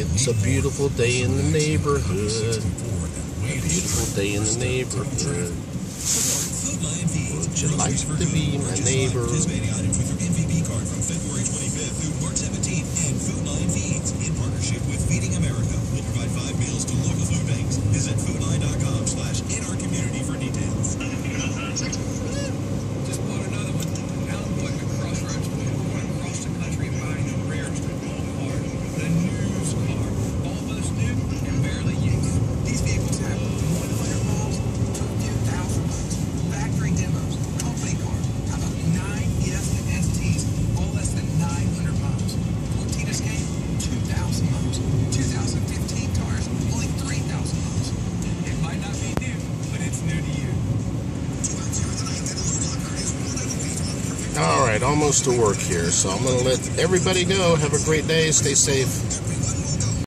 It's a beautiful day in the neighborhood. A beautiful day in the neighborhood. Would you like to be my neighbor? Participating items with your MVP card from February 25th through March 17th, and Food Line Feeds in partnership with Feeding America will provide 5 meals to local food banks. Visit foodline.com/inOurCommunity for details. Just bought another one. Now I'm going to Crossroads Toyota, going across the country and buying the rarest of all cars, the news car, almost new and barely used. These vehicles have 100 miles to a few thousand miles. Factory demos, company cars, how about 9 ES and STs, all less than 900 miles. 14 Escape, 2,000 miles. 2015 cars, only 3,000 miles. It might not be new, but it's new to you. All right, almost to work here, so I'm going to let everybody go. Have a great day. Stay safe.